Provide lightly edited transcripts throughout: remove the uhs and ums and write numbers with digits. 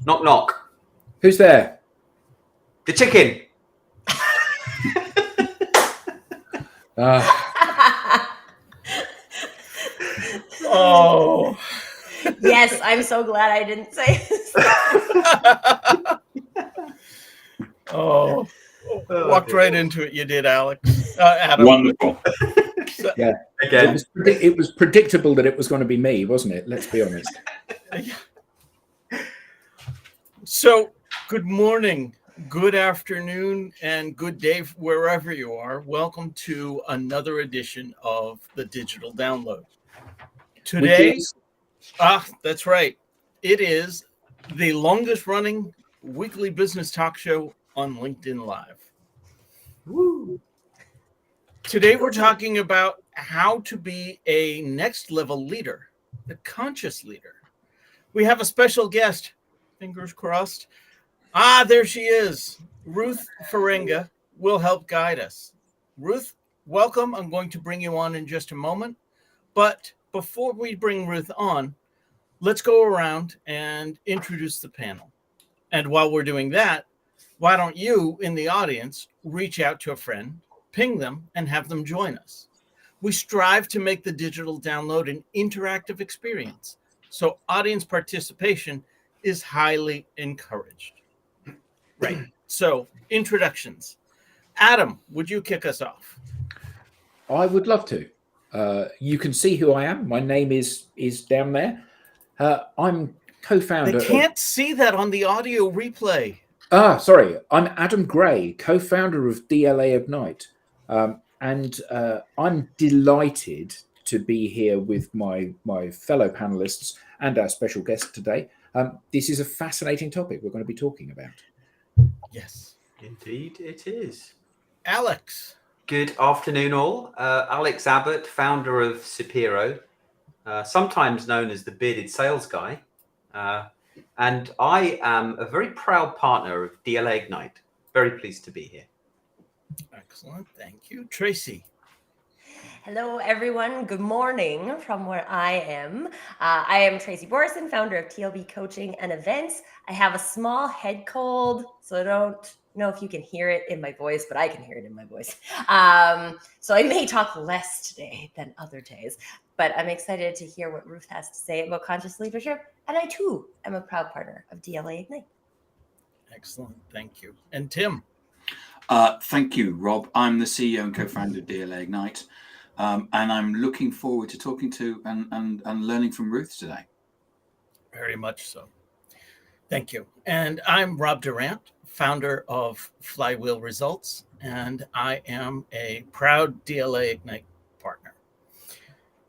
Knock, knock. Who's there? The chicken. Oh. Yes, I'm so glad I didn't say this. Oh, walked right into it. You did, Alex. Adam. Wonderful. Yeah. Again. It was predictable that it was going to be me, wasn't it? Let's be honest. So, good morning, good afternoon, and good day wherever you are. Welcome to another edition of the Digital Download. Today, that's right. It is the longest running weekly business talk show on LinkedIn Live. Woo. Today, we're talking about how to be a next level leader, the conscious leader. We have a special guest, fingers crossed. There she is. Ruth Farenga will help guide us. Ruth, welcome. I'm going to bring you on in just a moment. But before we bring Ruth on, let's go around and introduce the panel. And while we're doing that, why don't you in the audience reach out to a friend, ping them, and have them join us. We strive to make the Digital Download an interactive experience, so audience participation is highly encouraged. Right. So, introductions. Adam, would you kick us off? I would love to. You can see who I am. My name is down there. I'm co-founder. They can't see that on the audio replay. Sorry. I'm Adam Gray, co-founder of DLA Ignite. And I'm delighted to be here with my fellow panelists and our special guest today. This is a fascinating topic we're going to be talking about. Yes. Indeed, it is. Alex. Good afternoon, all. Alex Abbott, founder of Sapiro, sometimes known as the bearded sales guy. And I am a very proud partner of DLA Ignite. Very pleased to be here. Excellent. Thank you. Tracy. Hello, everyone. Good morning from where I am. I am Tracy Borison, founder of TLB Coaching and Events. I have a small head cold, so I don't know if you can hear it in my voice, but I can hear it in my voice. So I may talk less today than other days, but I'm excited to hear what Ruth has to say about conscious leadership. And I, too, am a proud partner of DLA Ignite. Excellent. Thank you. And Tim. Thank you, Rob. I'm the CEO and co-founder of DLA Ignite. And I'm looking forward to talking to and learning from Ruth today. Very much so. Thank you. And I'm Rob Durant, founder of Flywheel Results, and I am a proud DLA Ignite partner.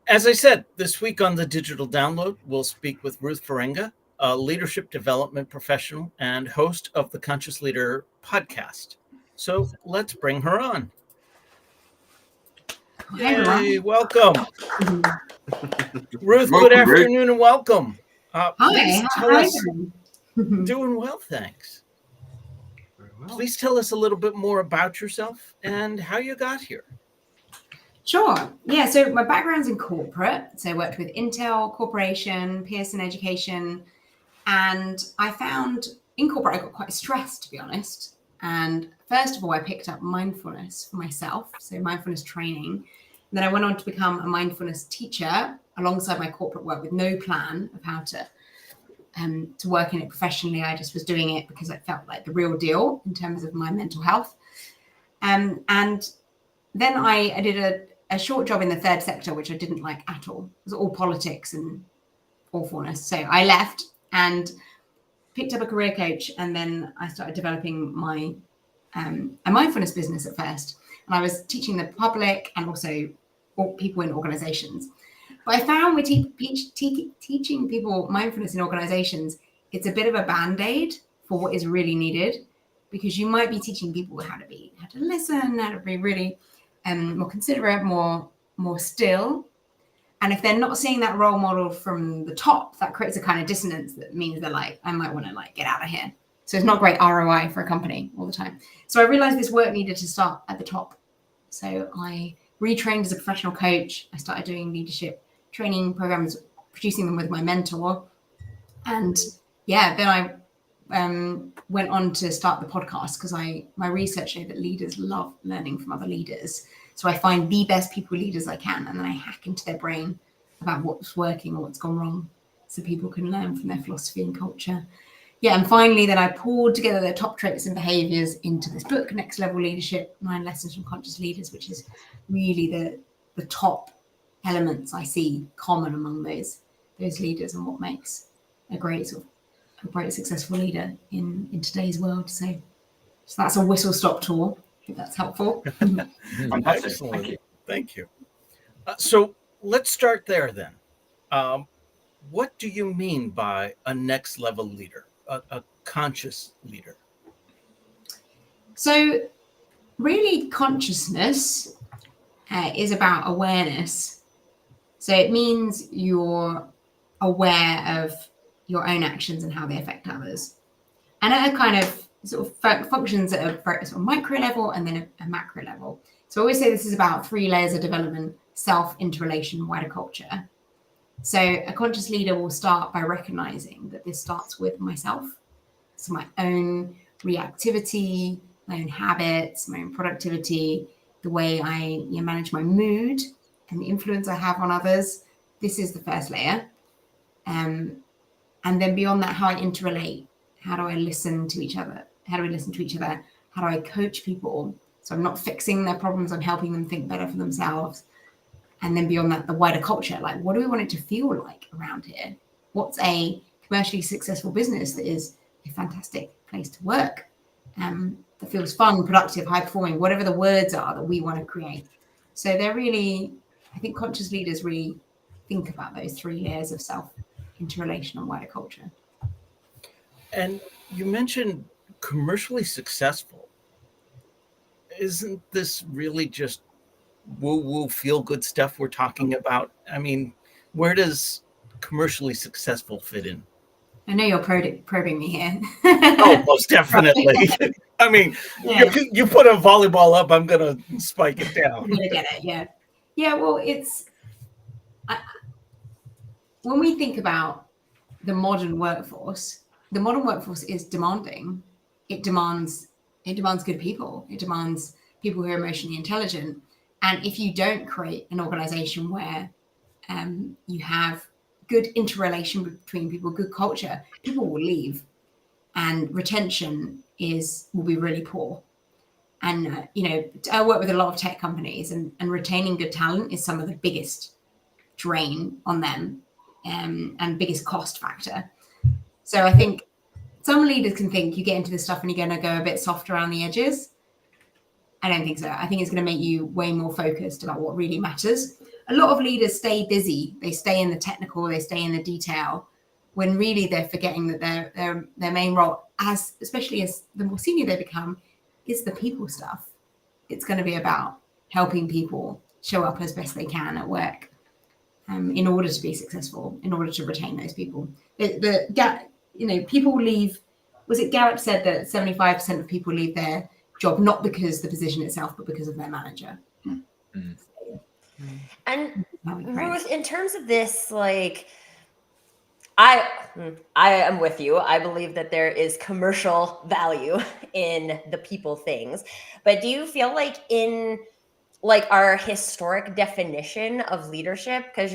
As I said, this week on the Digital Download, we'll speak with Ruth Farenga, a leadership development professional and host of the Conscious Leader podcast. So let's bring her on. Hey, welcome. Ruth, good afternoon and welcome. Hi, how are you? Doing well, thanks. Very well. Please tell us a little bit more about yourself and how you got here. Sure. Yeah, so my background's in corporate. So I worked with Intel Corporation, Pearson Education, and I found in corporate I got quite stressed, to be honest. And first of all, I picked up mindfulness for myself, so mindfulness training. And then I went on to become a mindfulness teacher alongside my corporate work with no plan of how to work in it professionally. I just was doing it because it felt like the real deal in terms of my mental health. And then I did a short job in the third sector, which I didn't like at all. It was all politics and awfulness. So I left and picked up a career coach, and then I started developing my a mindfulness business at first. And I was teaching the public and also people in organizations. But I found with teaching people mindfulness in organizations, it's a bit of a band-aid for what is really needed, because you might be teaching people how to listen, how to be really more considerate, more still. And if they're not seeing that role model from the top, that creates a kind of dissonance that means they're like, I might want to get out of here. So it's not great ROI for a company all the time. So I realized this work needed to start at the top. So I retrained as a professional coach. I started doing leadership training programs, producing them with my mentor. And then I went on to start the podcast because my research showed that leaders love learning from other leaders. So I find the best people leaders I can, and then I hack into their brain about what's working or what's gone wrong, so people can learn from their philosophy and culture. Yeah, and finally, then I pulled together the top traits and behaviors into this book, Next Level Leadership: 9 Lessons from Conscious Leaders, which is really the top elements I see common among those leaders and what makes a great successful leader in today's world. So that's a whistle stop tour. I think that's helpful. Fantastic. Excellent. Thank you. So let's start there then. What do you mean by a next level leader, a conscious leader? So really, consciousness is about awareness. So it means you're aware of your own actions and how they affect others. And at a kind of sort of functions at a very sort of micro level and then a macro level. So I always say this is about 3 layers of development: self, interrelation, wider culture. So a conscious leader will start by recognizing that this starts with myself. So my own reactivity, my own habits, my own productivity, the way I manage my mood and the influence I have on others. This is the first layer. And then beyond that, how I interrelate. How do I listen to each other? How do we listen to each other? How do I coach people? So I'm not fixing their problems, I'm helping them think better for themselves. And then beyond that, the wider culture, like what do we want it to feel like around here? What's a commercially successful business that is a fantastic place to work, that feels fun, productive, high performing, whatever the words are that we want to create. So they're really, I think conscious leaders really think about those 3 layers of self, interrelation, and wider culture. And you mentioned commercially successful. Isn't this really just woo-woo feel-good stuff we're talking about? I mean, where does commercially successful fit in? I know you're probing me here. Oh, most definitely. I mean, Yeah. you put a volleyball up, I'm going to spike it down. I'm gonna get it, yeah. Yeah, well, when we think about the modern workforce is demanding. It demands good people. It demands people who are emotionally intelligent. And if you don't create an organization where you have good interrelation between people, good culture, people will leave, and retention will be really poor. And I work with a lot of tech companies, and retaining good talent is some of the biggest drain on them, and biggest cost factor. So I think some leaders can think you get into this stuff and you're going to go a bit soft around the edges. I don't think so. I think it's going to make you way more focused about what really matters. A lot of leaders stay busy. They stay in the technical, they stay in the detail, when really they're forgetting that their main role, especially as the more senior they become, is the people stuff. It's going to be about helping people show up as best they can at work, in order to be successful, in order to retain those people. People leave. Was it Gallup said that 75% of people leave their job not because the position itself, but because of their manager? And Ruth, in terms of this, like, I am with you. I believe that there is commercial value in the people things, but do you feel like in like our historic definition of leadership, because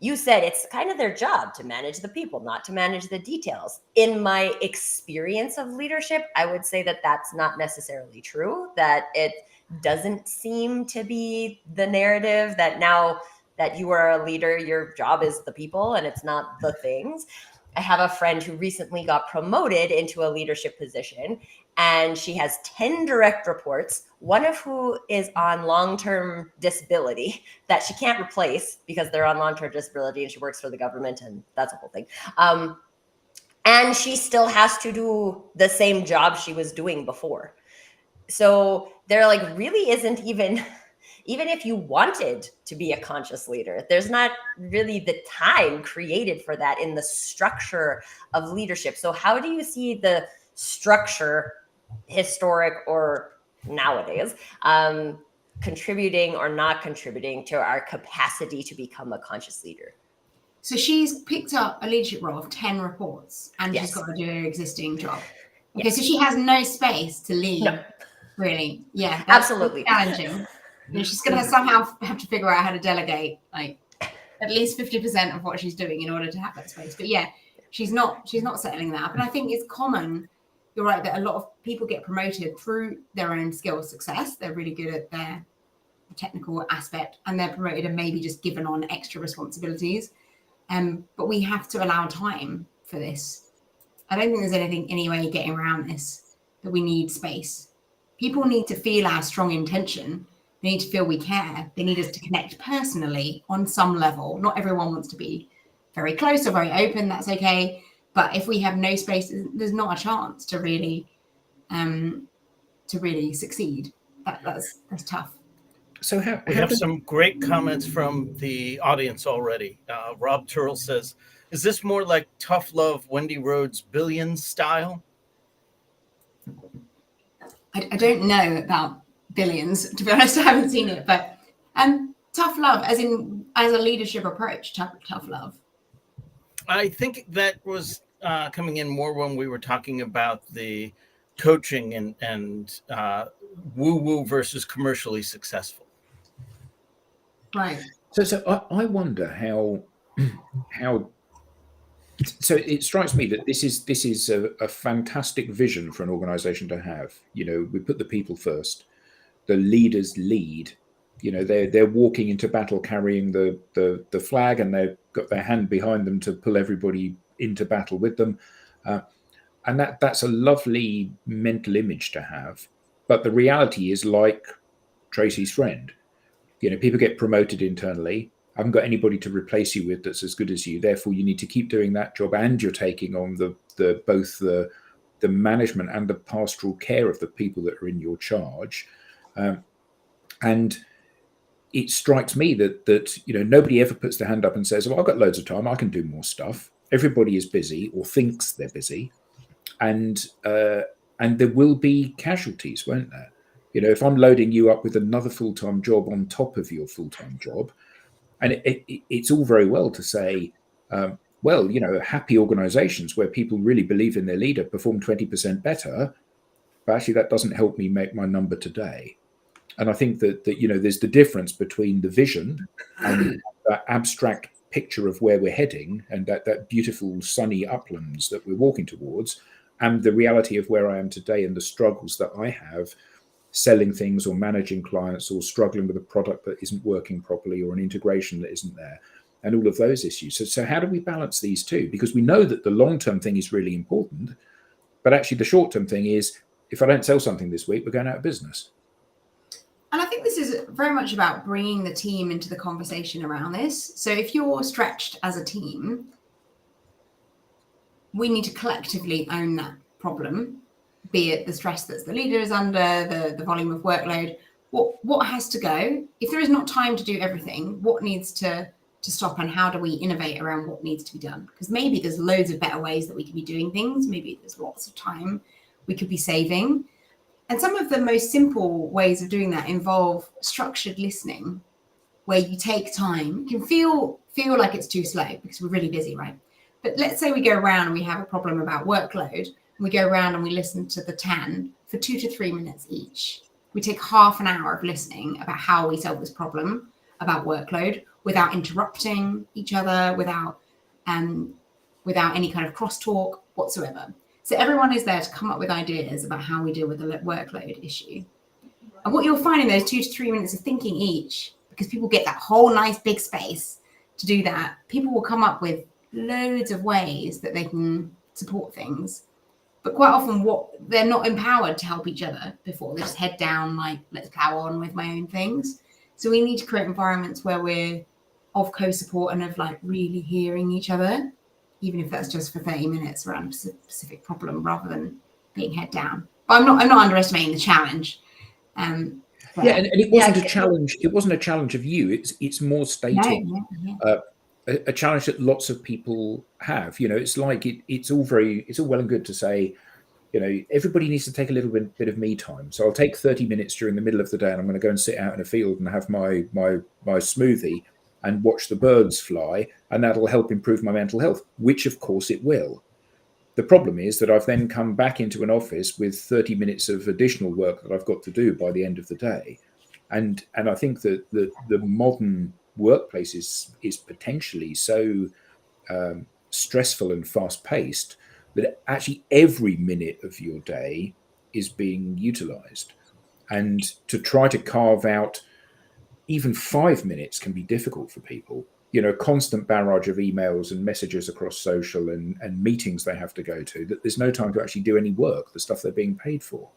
you said it's kind of their job to manage the people, not to manage the details. In my experience of leadership, I would say that that's not necessarily true, that it doesn't seem to be the narrative that now that you are a leader, your job is the people and it's not the things. I have a friend who recently got promoted into a leadership position, and she has 10 direct reports, one of who is on long-term disability that she can't replace because they're on long-term disability and she works for the government, and that's a whole thing. And she still has to do the same job she was doing before. So there really isn't even if you wanted to be a conscious leader, there's not really the time created for that in the structure of leadership. So how do you see the structure, historic or nowadays, contributing or not contributing to our capacity to become a conscious leader? So she's picked up a leadership role of 10 reports and Yes. she's got to do her existing job. Okay, Yes. so she has no space to lead, No. really. Yeah, that's Absolutely. challenging. You know, she's going to somehow have to figure out how to delegate like at least 50% of what she's doing in order to have that space. But yeah, she's not settling that up. And I think it's common, you're right, that a lot of people get promoted through their own skill success. They're really good at their technical aspect and they're promoted and maybe just given on extra responsibilities. But we have to allow time for this. I don't think there's any way getting around this, that we need space. People need to feel our strong intention. They need to feel we care. They need us to connect personally on some level. Not everyone wants to be very close or very open. That's okay. But if we have no space, there's not a chance to really succeed. That's tough. So We have some great comments from the audience already. Rob Turrell says, is this more like tough love, Wendy Rhodes Billions style? I don't know about Billions, to be honest. I haven't seen it, but tough love, as a leadership approach, tough love. I think that was coming in more when we were talking about the coaching and woo-woo versus commercially successful. Right. So I wonder how. So it strikes me that this is a fantastic vision for an organization to have. You know, we put the people first. The leaders lead. You know, they're walking into battle carrying the flag, and they've got their hand behind them to pull everybody into battle with them. And that's a lovely mental image to have. But the reality is, like Tracy's friend, you know, people get promoted internally. I haven't got anybody to replace you with that's as good as you. Therefore, you need to keep doing that job, and you're taking on both the management and the pastoral care of the people that are in your charge. And it strikes me that you know, nobody ever puts their hand up and says, "Well, I've got loads of time. I can do more stuff." Everybody is busy or thinks they're busy, and there will be casualties, won't there? You know, if I'm loading you up with another full-time job on top of your full-time job, and it's all very well to say, well, you know, happy organizations where people really believe in their leader perform 20% better, but actually that doesn't help me make my number today. And I think that you know, there's the difference between the vision and that abstract picture of where we're heading and that beautiful sunny uplands that we're walking towards, and the reality of where I am today and the struggles that I have selling things or managing clients or struggling with a product that isn't working properly or an integration that isn't there, and all of those issues. So how do we balance these two? Because we know that the long-term thing is really important, but actually the short-term thing is, if I don't sell something this week, we're going out of business. And I think this is very much about bringing the team into the conversation around this. So if you're stretched as a team, we need to collectively own that problem, be it the stress that the leader is under, the volume of workload. What has to go? If there is not time to do everything, what needs to stop, and how do we innovate around what needs to be done? Because maybe there's loads of better ways that we could be doing things. Maybe there's lots of time we could be saving. And some of the most simple ways of doing that involve structured listening, where you take time. You can feel like it's too slow because we're really busy, right? But let's say we go around and we have a problem about workload. We go around and we listen to the 10 for 2 to 3 minutes each. We take half an hour of listening about how we solve this problem about workload without interrupting each other, without any kind of crosstalk whatsoever. So everyone is there to come up with ideas about how we deal with the workload issue. And what you'll find in those 2 to 3 minutes of thinking each, because people get that whole nice big space to do that, people will come up with loads of ways that they can support things. But quite often they're not empowered to help each other before. They just head down like, let's plow on with my own things. So we need to create environments where we're of co-support and of like really hearing each other, even if that's just for 30 minutes around a specific problem rather than being head down. But I'm not underestimating the challenge. Yeah, and it wasn't a challenge. It wasn't a challenge of you. It's more stating a challenge that lots of people have. You know, it's like it's all well and good to say, you know, everybody needs to take a little bit of me time. So I'll take 30 minutes during the middle of the day, and I'm going to go and sit out in a field and have my smoothie. and watch the birds fly, and that'll help improve my mental health, which of course it will. The problem is that I've then come back into an office with 30 minutes of additional work that I've got to do by the end of the day. And I think that the modern workplace is potentially so stressful and fast paced that actually every minute of your day is being utilized. And to try to carve out even 5 minutes can be difficult for people. You know, constant barrage of emails and messages across social and meetings they have to go to, that there's no time to actually do any work, the stuff they're being paid for.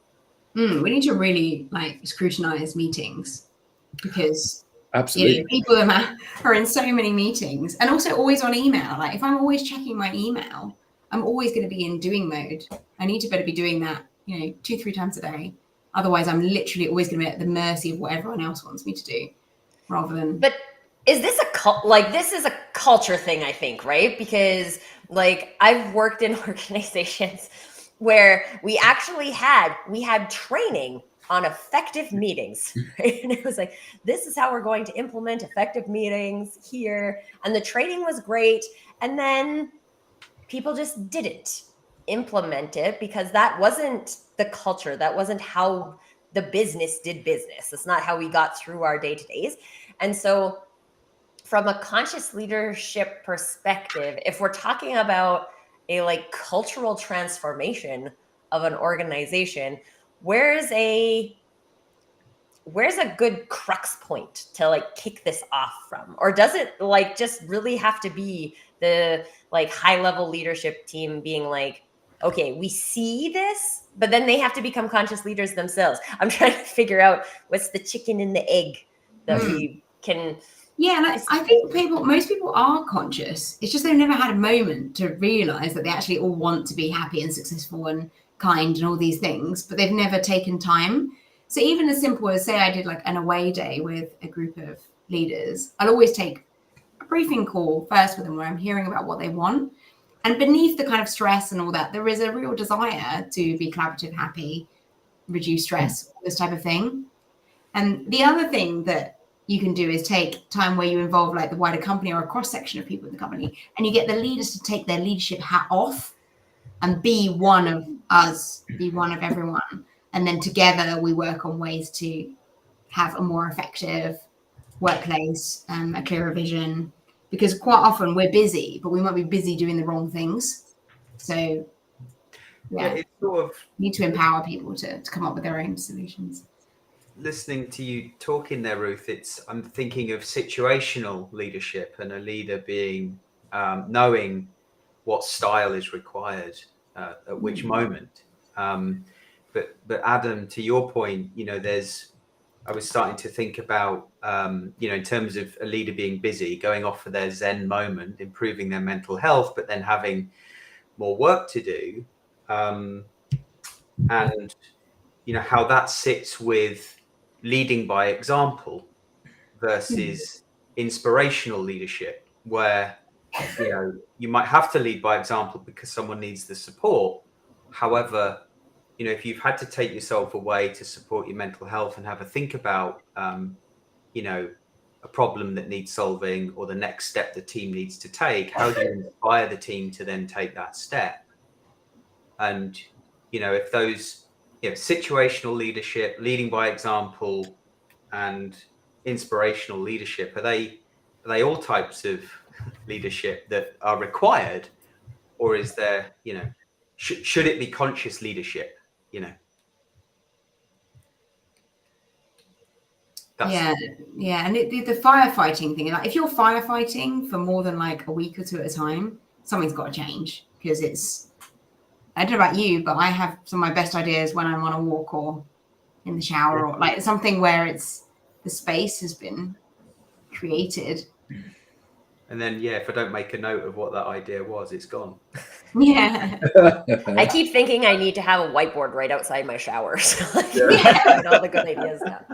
We need to really scrutinize meetings, because Absolutely, people are in so many meetings, and also always on email. Like, if I'm always checking my email, I'm always going to be in doing mode. I need to better be doing that, 2-3 times a day. Otherwise, I'm literally always going to be at the mercy of what everyone else wants me to do, rather than. But is this this is a culture thing, I think, right? Because I've worked in organizations where we had training on effective meetings, right? And it was like, this is how we're going to implement effective meetings here. And the training was great. And then people just didn't implement it because that wasn't the culture. That wasn't how the business did business. That's not how we got through our day-to-days. And so from a conscious leadership perspective, if we're talking about a cultural transformation of an organization, where's a good crux point to kick this off from? Or does it just really have to be the high level leadership team being okay, we see this, but then they have to become conscious leaders themselves? I'm trying to figure out what's the chicken and the egg that we can. Yeah, and I think most people are conscious. It's just they've never had a moment to realize that they actually all want to be happy and successful and kind and all these things, but they've never taken time. So even as simple as, say I did an away day with a group of leaders, I'll always take a briefing call first with them where I'm hearing about what they want. And beneath the kind of stress and all that, there is a real desire to be collaborative, happy, reduce stress, this type of thing. And the other thing that you can do is take time where you involve the wider company or a cross section of people in the company, and you get the leaders to take their leadership hat off and be one of us, be one of everyone. And then together we work on ways to have a more effective workplace, a clearer vision, because quite often we're busy, but we might be busy doing the wrong things. So It's sort of need to empower people to come up with their own solutions. Listening to you talking there, Ruth, I'm thinking of situational leadership and a leader being knowing what style is required at which moment. But Adam, to your point, I was starting to think about in terms of a leader being busy, going off for their Zen moment, improving their mental health, but then having more work to do, and how that sits with leading by example versus inspirational leadership, where you might have to lead by example because someone needs the support. However, if you've had to take yourself away to support your mental health and have a think about a problem that needs solving or the next step the team needs to take, how do you inspire the team to then take that step? And if those situational leadership, leading by example, and inspirational leadership, are they all types of leadership that are required, or is there should it be conscious leadership? Yeah, and the firefighting thing, if you're firefighting for more than a week or two at a time, something's got to change, because I don't know about you, but I have some of my best ideas when I'm on a walk or in the shower, or something where the space has been created. And then, if I don't make a note of what that idea was, it's gone. Yeah. I keep thinking I need to have a whiteboard right outside my shower. So all the good ideas down.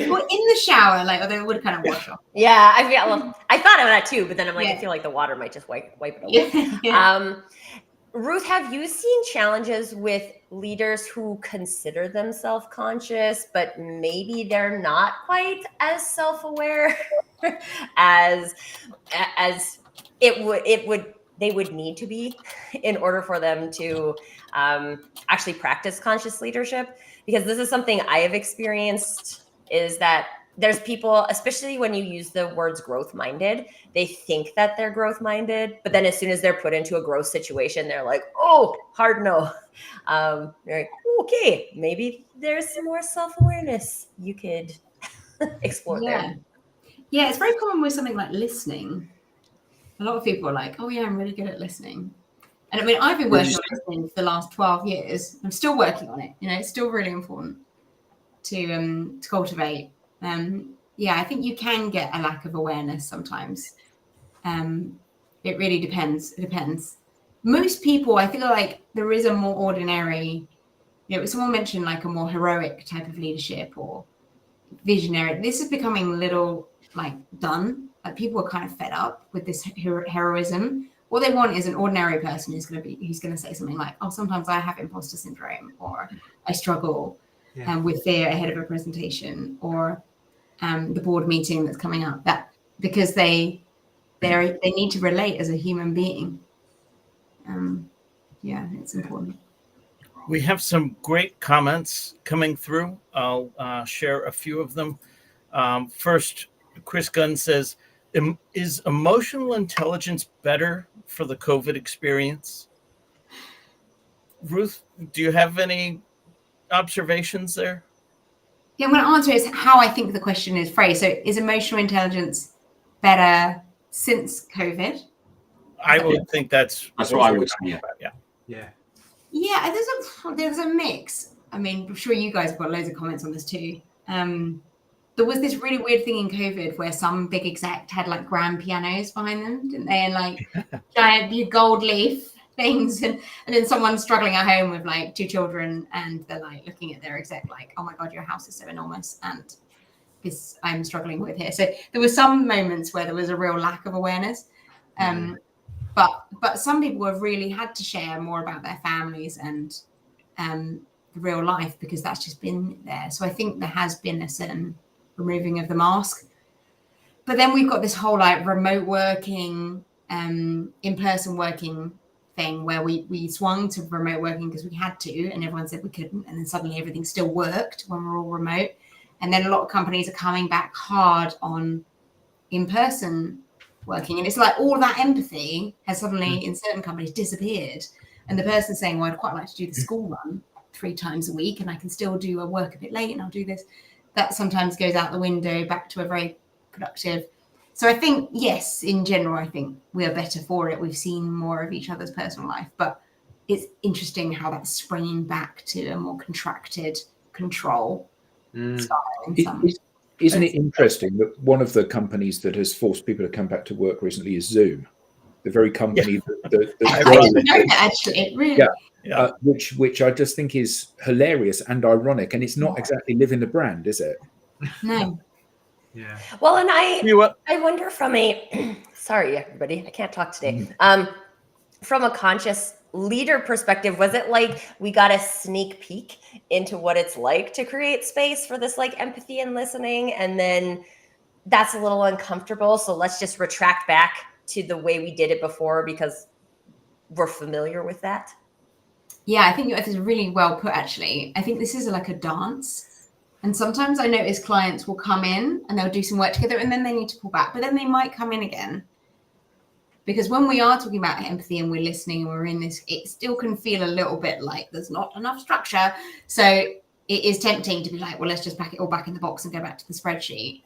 Well, in the shower, or they would kind of wash off. Yeah, I thought of that too, but then I'm I feel like the water might just wipe it away. Yeah. Ruth, have you seen challenges with leaders who consider themselves conscious, but maybe they're not quite as self-aware as they would need to be in order for them to actually practice conscious leadership? Because this is something I have experienced, is that there's people, especially when you use the words growth minded, they think that they're growth minded, but then as soon as they're put into a growth situation, they're like, oh, hard no. They're like, okay, maybe there's some more self-awareness you could explore there. Yeah, it's very common with something like listening. A lot of people are like, oh yeah, I'm really good at listening. And I mean, I've been working on listening for the last 12 years. I'm still working on it. It's still really important to cultivate. Yeah, I think you can get a lack of awareness sometimes. It really depends. It depends. Most people, I feel like there is a more ordinary, someone mentioned like a more heroic type of leadership or visionary. This is becoming a little like done. Like people are kind of fed up with this heroism. What they want is an ordinary person who's going to say something like, oh, sometimes I have imposter syndrome, or I struggle with fear ahead of a presentation, or the board meeting that's coming up, that because they need to relate as a human being. Yeah, it's important. We have some great comments coming through. I'll share a few of them. First, Chris Gunn says, is emotional intelligence better for the COVID experience? Ruth, do you have any observations there? Yeah, I'm going to answer is how I think the question is phrased. So is emotional intelligence better since COVID? I would think that's what I would say. Yeah, there's a mix. I mean, I'm sure you guys have got loads of comments on this too. There was this really weird thing in COVID where some big exec had like grand pianos behind them, didn't they? And like giant gold leaf things. And then someone struggling at home with like 2 children, and they're like looking at their exec like, oh my God, your house is so enormous. And this I'm struggling with here. So there were some moments where there was a real lack of awareness. But some people have really had to share more about their families and the real life, because that's just been there. So I think there has been a certain removing of the mask. But then we've got this whole like remote working, in-person working thing where we swung to remote working because we had to, and everyone said we couldn't. And then suddenly everything still worked when we're all remote. And then a lot of companies are coming back hard on in-person working, and it's like all that empathy has suddenly in certain companies disappeared, and the person saying, well, I'd quite like to do the school run 3 times a week and I can still do a work a bit late and I'll do this, that sometimes goes out the window back to a very productive. So I think, yes, in general, I think we are better for it. We've seen more of each other's personal life, but it's interesting how that's springing back to a more contracted control style in some. Isn't it interesting that one of the companies that has forced people to come back to work recently is Zoom, the very company that I didn't know that actually. Really? Which I just think is hilarious and ironic, and it's not exactly living the brand, is it? No. Yeah. Well, and I wonder from a sorry everybody, I can't talk today. From a conscious leader perspective, was it like we got a sneak peek into what it's like to create space for this like empathy and listening, and then that's a little uncomfortable, so let's just retract back to the way we did it before because we're familiar with that? Yeah, I think it's really well put, actually. I think this is like a dance, and sometimes I notice clients will come in and they'll do some work together and then they need to pull back, but then they might come in again. Because when we are talking about empathy and we're listening and we're in this, it still can feel a little bit like there's not enough structure. So it is tempting to be like, well, let's just pack it all back in the box and go back to the spreadsheet.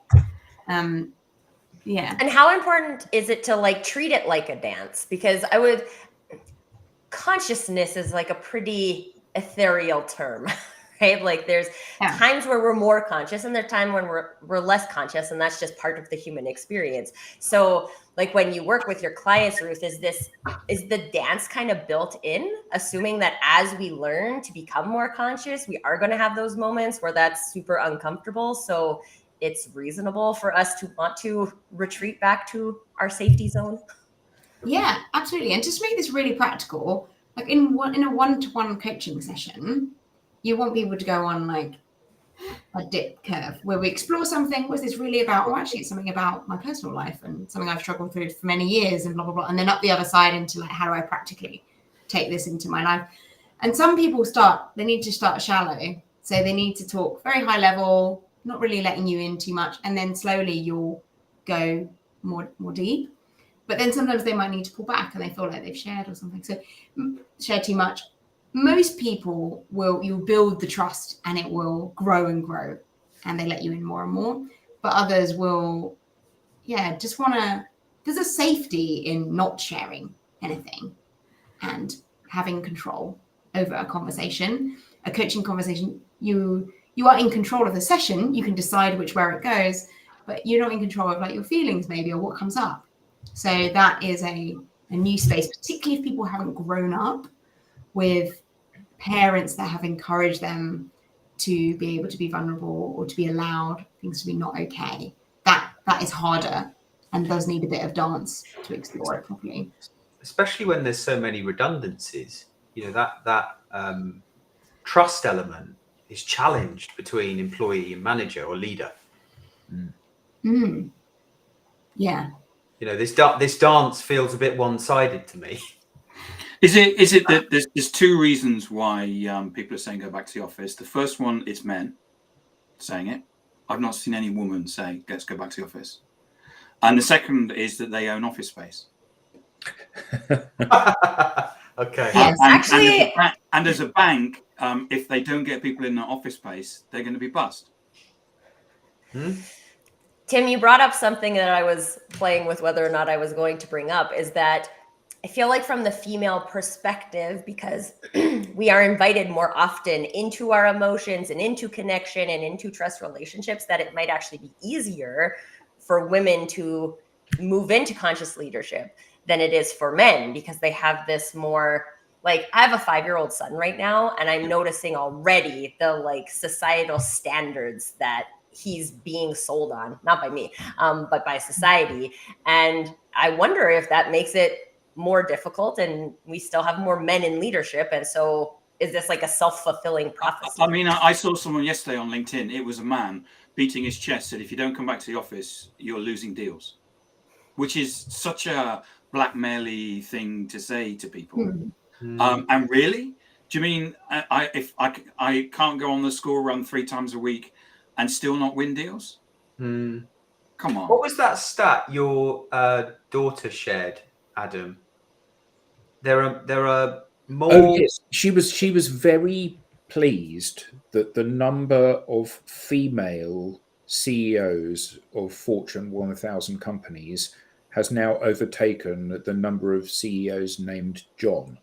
Yeah. And how important is it to like treat it like a dance? Because consciousness is like a pretty ethereal term, right? Like there's times where we're more conscious and there's time when we're less conscious, and that's just part of the human experience. So like when you work with your clients, Ruth, is the dance kind of built in, assuming that as we learn to become more conscious, we are going to have those moments where that's super uncomfortable. So it's reasonable for us to want to retreat back to our safety zone. Yeah, absolutely. And just to make this really practical, like in a one-to-one coaching session, you want people to go on like a dip curve where we explore something. Was this really about? Oh, actually, it's something about my personal life and something I've struggled through for many years, and blah blah blah. And then up the other side into like, how do I practically take this into my life? And some people they need to start shallow, so they need to talk very high level, not really letting you in too much, and then slowly you'll go more deep. But then sometimes they might need to pull back and they feel like they've shared or something. So share too much. Most people you'll build the trust and it will grow and grow and they let you in more and more. But others will, just there's a safety in not sharing anything and having control over a conversation, a coaching conversation. You are in control of the session. You can decide where it goes, but you're not in control of like your feelings maybe or what comes up. So that is a new space, particularly if people haven't grown up with parents that have encouraged them to be able to be vulnerable or to be allowed things to be not okay. That is harder and does need a bit of dance to explore it properly. Especially when there's so many redundancies, that trust element is challenged between employee and manager or leader. Yeah. This dance feels a bit one-sided to me. Is it that there's two reasons why people are saying go back to the office? The first one is men saying it. I've not seen any woman say let's go back to the office. And the second is that they own office space. Okay. Yes, actually, and as a bank, if they don't get people in their office space, they're going to be bust. Tim, you brought up something that I was playing with whether or not I was going to bring up, is that I feel like from the female perspective, because we are invited more often into our emotions and into connection and into trust relationships, that it might actually be easier for women to move into conscious leadership than it is for men, because they have this more, like, I have a 5-year-old son right now, and I'm noticing already the like societal standards that he's being sold on, not by me, but by society. And I wonder if that makes it more difficult and we still have more men in leadership. And so is this like a self-fulfilling prophecy? I mean, I saw someone yesterday on LinkedIn. It was a man beating his chest, said, if you don't come back to the office, you're losing deals, which is such a blackmail-y thing to say to people. And really, do you mean if I can't go on the school run 3 times a week and still not win deals? Come on. What was that stat your daughter shared, Adam? There are more. Oh yes, she was very pleased that the number of female CEOs of Fortune 1000 companies has now overtaken the number of CEOs named John.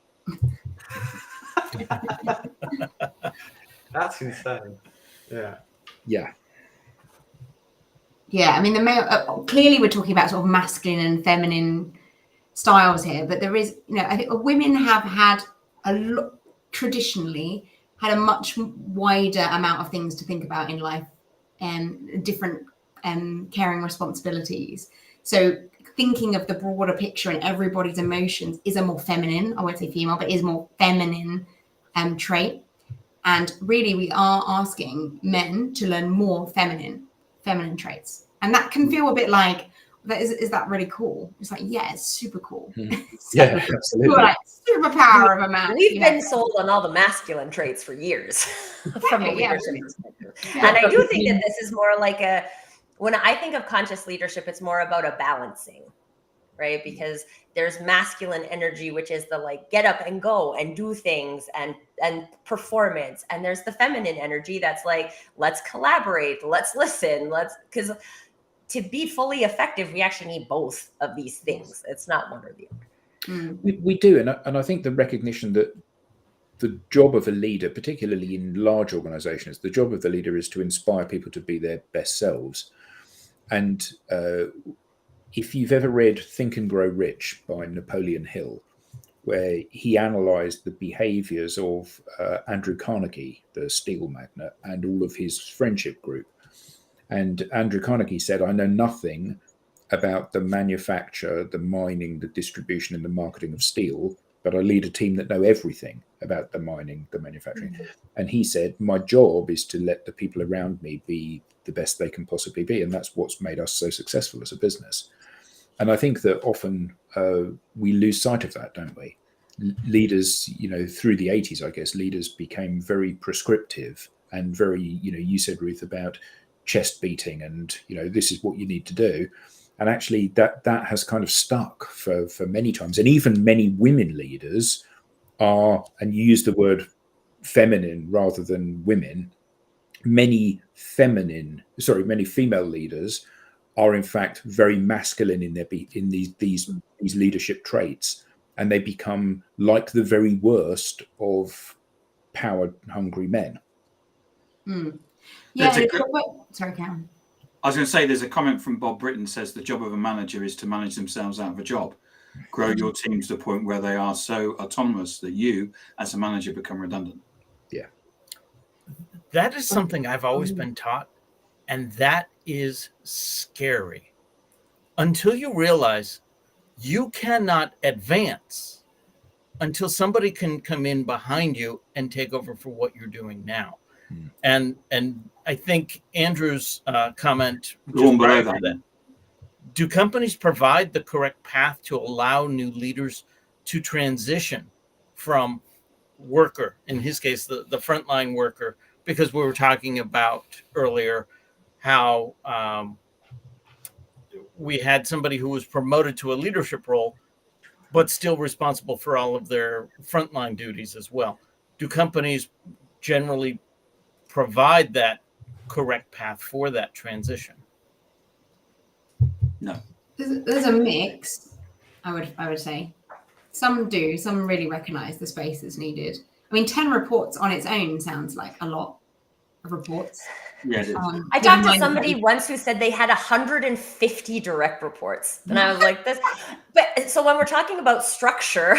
That's insane. Yeah. I mean, the male, clearly we're talking about sort of masculine and feminine styles here, but there is, I think women have had traditionally had a much wider amount of things to think about in life and different caring responsibilities. So thinking of the broader picture and everybody's emotions is a more feminine, I won't say female, but is more feminine trait. And really we are asking men to learn more feminine traits. And that can feel a bit like, is that really cool? It's like, yeah, it's super cool. Yeah, absolutely. Like superpower of a man. We've been sold on all the masculine traits for years from a leadership perspective. And I do think that this is more like when I think of conscious leadership, it's more about a balancing, right? Because there's masculine energy, which is the like get up and go and do things and performance. And there's the feminine energy that's like, let's collaborate, let's listen, because to be fully effective, we actually need both of these things. It's not one or the other. We do. And I think the recognition that the job of a leader, particularly in large organizations, the job of the leader is to inspire people to be their best selves. And if you've ever read Think and Grow Rich by Napoleon Hill, where he analyzed the behaviors of Andrew Carnegie, the steel magnate, and all of his friendship group. And Andrew Carnegie said, I know nothing about the manufacture, the mining, the distribution, and the marketing of steel, but I lead a team that know everything about the mining, the manufacturing. And he said, my job is to let the people around me be the best they can possibly be. And that's what's made us so successful as a business. And I think that often we lose sight of that, don't we? Leaders, through the 80s, I guess, leaders became very prescriptive and very, you said, Ruth, about chest beating and, this is what you need to do. And actually that has kind of stuck for many times. And even many women leaders are, and you use the word feminine rather than women, many female leaders are in fact very masculine in these leadership traits, and they become like the very worst of power hungry men. Yeah. Sorry, Cam. I was going to say, there's a comment from Bob Britton says the job of a manager is to manage themselves out of a job. Grow your teams to the point where they are so autonomous that you, as a manager, become redundant. Yeah. That is something I've always been taught, and that is scary. Until you realize you cannot advance until somebody can come in behind you and take over for what you're doing now. And I think Andrew's comment, do companies provide the correct path to allow new leaders to transition from worker, in his case, the frontline worker, because we were talking about earlier how we had somebody who was promoted to a leadership role, but still responsible for all of their frontline duties as well. Do companies generally provide that correct path for that transition? No. There's a mix, I would say. Some do, some really recognize the space is needed. I mean, 10 reports on its own sounds like a lot of reports. Yeah, it is. I talked to somebody once who said they had 150 direct reports. And I was like, this. But so when we're talking about structure,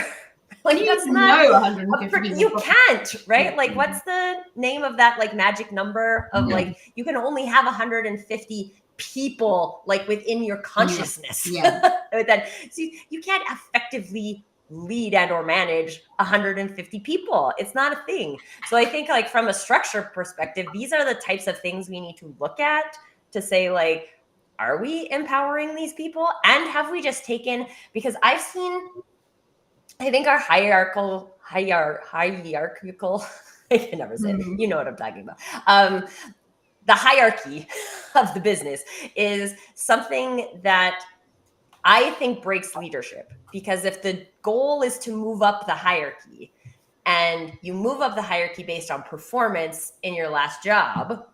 like that's not 150 you can't, right? Yeah. Like what's the name of that like magic number of like you can only have 150 people like within your consciousness. That so you can't effectively lead and or manage 150 people. It's not a thing. So I think like from a structure perspective, these are the types of things we need to look at to say like, are we empowering these people? And have we just taken, because I've seen, I think our hierarchical, I can never say it. You know what I'm talking about. The hierarchy of the business is something that I think breaks leadership, because if the goal is to move up the hierarchy and you move up the hierarchy based on performance in your last job,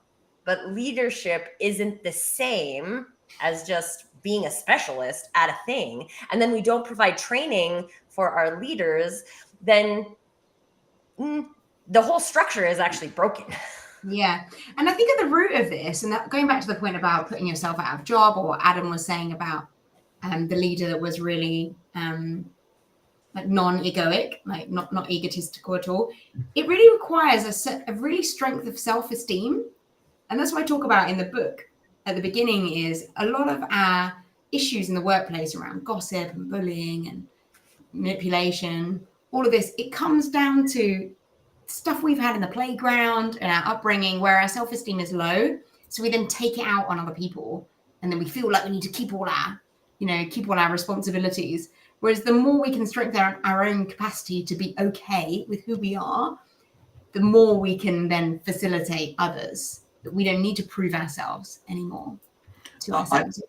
but leadership isn't the same as just being a specialist at a thing, and then we don't provide training for our leaders, then the whole structure is actually broken. Yeah. And I think at the root of this, and that, going back to the point about putting yourself out of job, or what Adam was saying about the leader that was really like non-egoic, like not egotistical at all, it really requires a really strength of self-esteem. And that's what I talk about in the book at the beginning, is a lot of our issues in the workplace around gossip and bullying and manipulation, all of this, it comes down to stuff we've had in the playground and our upbringing where our self-esteem is low. So we then take it out on other people, and then we feel like we need to keep all our responsibilities. Whereas the more we can strengthen our own capacity to be okay with who we are, the more we can then facilitate others, that we don't need to prove ourselves anymore to ourselves.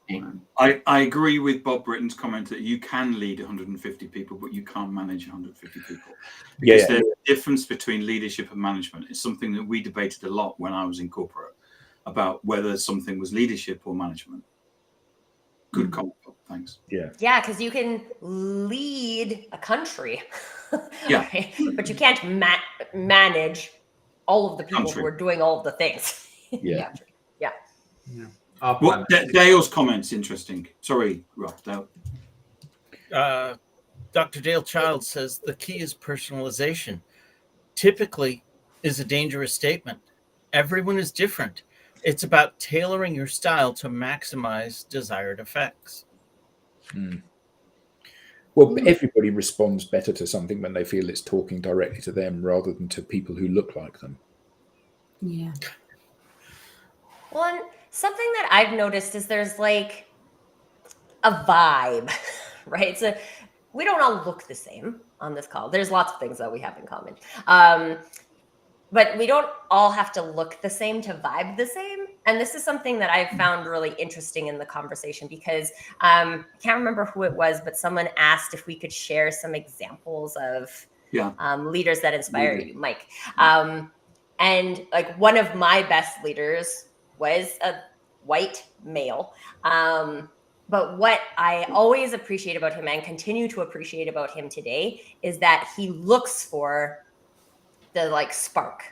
I agree with Bob Britton's comment that you can lead 150 people, but you can't manage 150 people. Because there's a difference between leadership and management. It's something that we debated a lot when I was in corporate, about whether something was leadership or management. Good comment, Bob. Thanks. Yeah, because you can lead a country, right? But you can't manage all of the people who are doing all of the things. Yeah. Well, Dale's comment's interesting. Sorry, Rob. Dr. Dale Child says the key is personalization. Typically is a dangerous statement. Everyone is different. It's about tailoring your style to maximize desired effects. Well, everybody responds better to something when they feel it's talking directly to them rather than to people who look like them. Yeah. Well, and something that I've noticed is there's like a vibe, right? So we don't all look the same on this call. There's lots of things that we have in common. But we don't all have to look the same to vibe the same. And this is something that I've found really interesting in the conversation because I can't remember who it was, but someone asked if we could share some examples of leaders that inspire you, Mike. And like one of my best leaders was a white male. But what I always appreciate about him and continue to appreciate about him today is that he looks for the like spark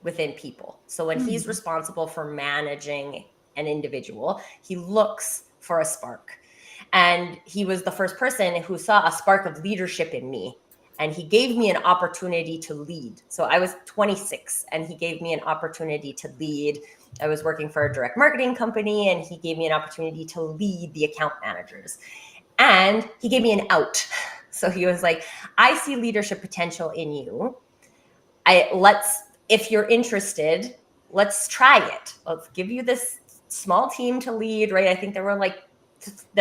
within people. So when he's responsible for managing an individual, he looks for a spark. And he was the first person who saw a spark of leadership in me. And he gave me an opportunity to lead. So I was 26 and he gave me an opportunity to lead. I was working for a direct marketing company and he gave me an opportunity to lead the account managers. And he gave me an out. So he was like, I see leadership potential in you. If you're interested, let's try it. Let's give you this small team to lead, right? I think there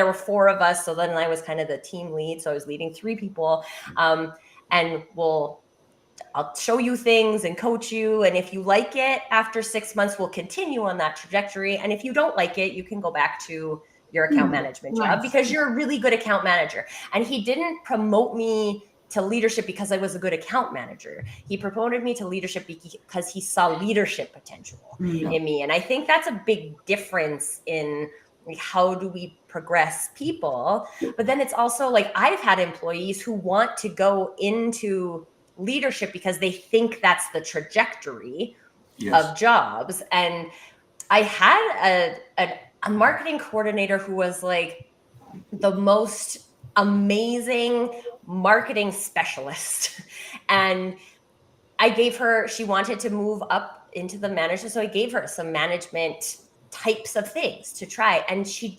were 4 of us. So then I was kind of the team lead. So I was leading 3 people. And I'll show you things and coach you. And if you like it, after 6 months, we'll continue on that trajectory. And if you don't like it, you can go back to your account management job because you're a really good account manager. And he didn't promote me to leadership because I was a good account manager. He promoted me to leadership because he saw leadership potential in me. And I think that's a big difference in like, how do we progress people? But then it's also like, I've had employees who want to go into leadership because they think that's the trajectory of jobs. And I had a marketing coordinator who was like the most amazing marketing specialist. And she wanted to move up into the manager. So I gave her some management types of things to try. And she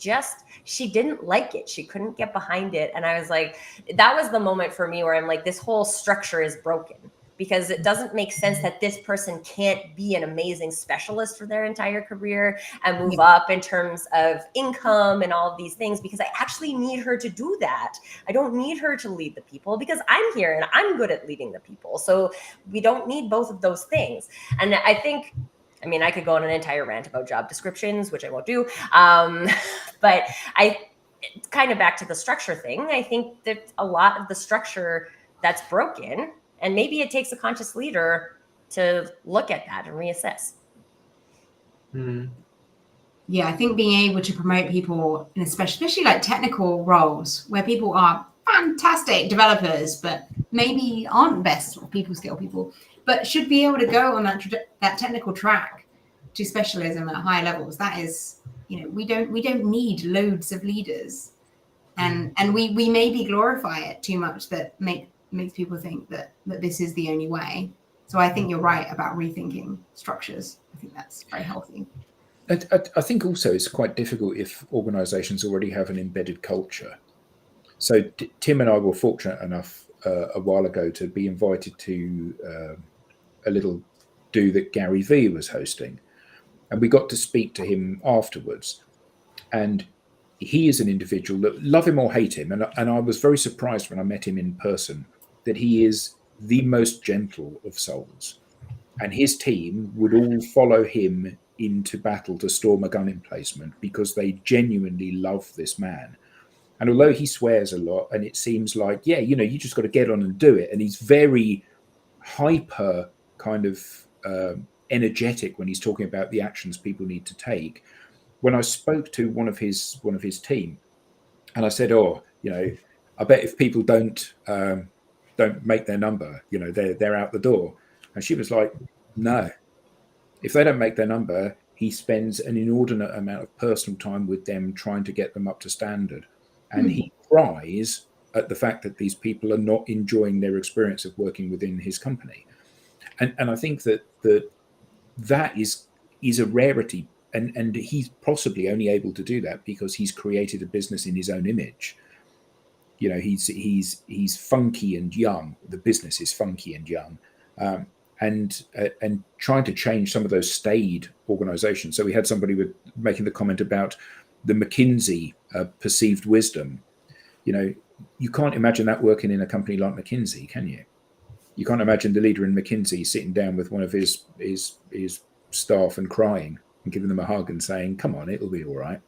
didn't like it. She couldn't get behind it. And I was like, that was the moment for me where I'm like, this whole structure is broken. Because it doesn't make sense that this person can't be an amazing specialist for their entire career and move up in terms of income and all of these things, because I actually need her to do that. I don't need her to lead the people because I'm here and I'm good at leading the people. So we don't need both of those things. And I think, I could go on an entire rant about job descriptions, which I won't do. But it's kind of back to the structure thing. I think that a lot of the structure that's broken. And maybe it takes a conscious leader to look at that and reassess. Yeah, I think being able to promote people, in especially like technical roles where people are fantastic developers, but maybe aren't best or people skill people, but should be able to go on that technical track to specialism at high levels. That is, we don't need loads of leaders, and we maybe glorify it too much that makes people think that this is the only way. So I think you're right about rethinking structures. I think that's very healthy. I think also it's quite difficult if organizations already have an embedded culture. So Tim and I were fortunate enough a while ago to be invited to a little do that Gary Vee was hosting. And we got to speak to him afterwards. And he is an individual that, love him or hate him, and I was very surprised when I met him in person, that he is the most gentle of souls. And his team would all follow him into battle to storm a gun emplacement because they genuinely love this man. And although he swears a lot and it seems like, you just got to get on and do it. And he's very hyper kind of energetic when he's talking about the actions people need to take. When I spoke to one of his team and I said, I bet if people don't make their number, they're out the door. And she was like, no, if they don't make their number, he spends an inordinate amount of personal time with them trying to get them up to standard. And he cries at the fact that these people are not enjoying their experience of working within his company. And I think that is a rarity. And he's possibly only able to do that because he's created a business in his own image. he's funky and young. The business is funky and young, and trying to change some of those staid organisations. So we had somebody making the comment about the McKinsey perceived wisdom. You can't imagine that working in a company like McKinsey, can you? You can't imagine the leader in McKinsey sitting down with one of his staff and crying and giving them a hug and saying, "Come on, it'll be all right."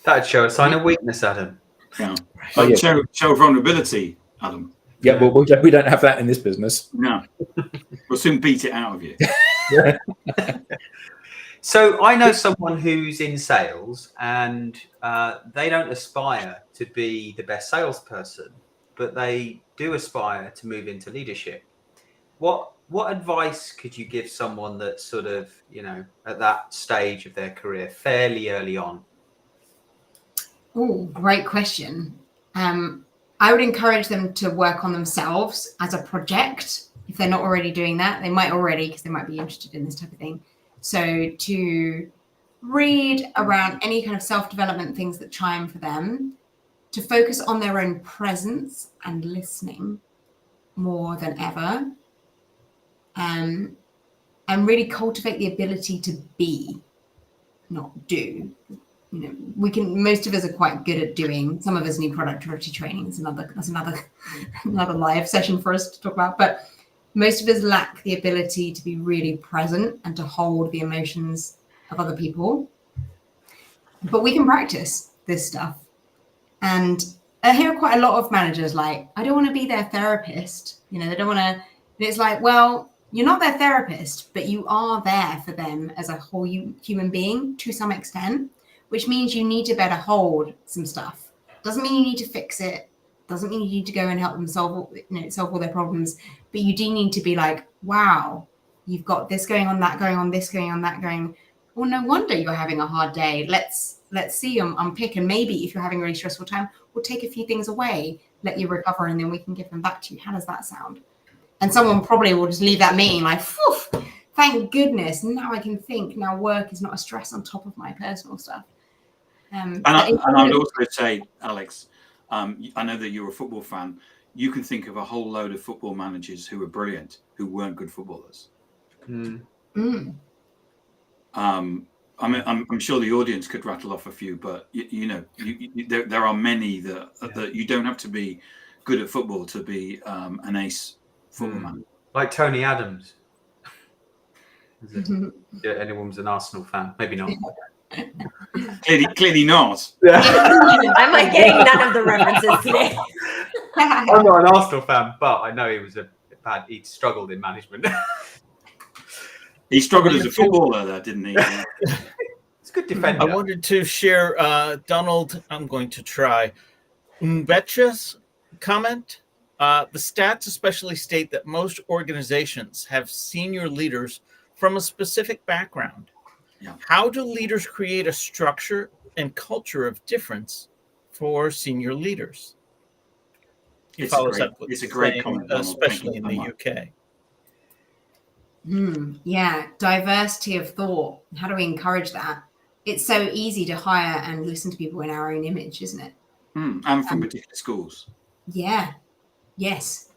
That'd show a sign of weakness, Adam. Yeah. Oh, yeah. Show vulnerability, Adam. Yeah, well, we don't have that in this business. No. We'll soon beat it out of you. So I know someone who's in sales, and they don't aspire to be the best salesperson, but they do aspire to move into leadership. What advice could you give someone that's sort of, at that stage of their career, fairly early on? Oh, great question. I would encourage them to work on themselves as a project. If they're not already doing that, they might already, because they might be interested in this type of thing. So to read around any kind of self-development things that chime for them, to focus on their own presence and listening more than ever, and really cultivate the ability to be, not do. Most of us are quite good at doing. Some of us need productivity training. That's another live session for us to talk about. But most of us lack the ability to be really present and to hold the emotions of other people. But we can practice this stuff. And I hear quite a lot of managers like, I don't want to be their therapist. They don't want to. And it's like, well, you're not their therapist, but you are there for them as a whole human being to some extent, which means you need to better hold some stuff. Doesn't mean you need to fix it. Doesn't mean you need to go and help them solve all their problems. But you do need to be like, wow, you've got this going on, that going on, this going on, that going. Well, no wonder you're having a hard day. Let's see, unpick. And maybe if you're having a really stressful time, we'll take a few things away, let you recover, and then we can give them back to you. How does that sound? And someone probably will just leave that meeting like, phew, thank goodness. Now I can think. Now work is not a stress on top of my personal stuff. And I would also say, Alex, I know that you're a football fan. You can think of a whole load of football managers who were brilliant, who weren't good footballers. I'm sure the audience could rattle off a few, but there are many that you don't have to be good at football to be an ace football manager. Like Tony Adams. Anyone's an Arsenal fan? Maybe not. Clearly not. I'm like getting none of the references today. I'm not an Arsenal fan, but I know he was he struggled in management. He struggled as a footballer, though, didn't he? It's a good defender. I wanted to share Donald. I'm going to try Mbetcha's comment. The stats especially state that most organizations have senior leaders from a specific background. Yeah. How do leaders create a structure and culture of difference for senior leaders? It's a great comment, especially in the UK. Yeah, diversity of thought. How do we encourage that? It's so easy to hire and listen to people in our own image, isn't it? And from particular schools. Yeah. Yes.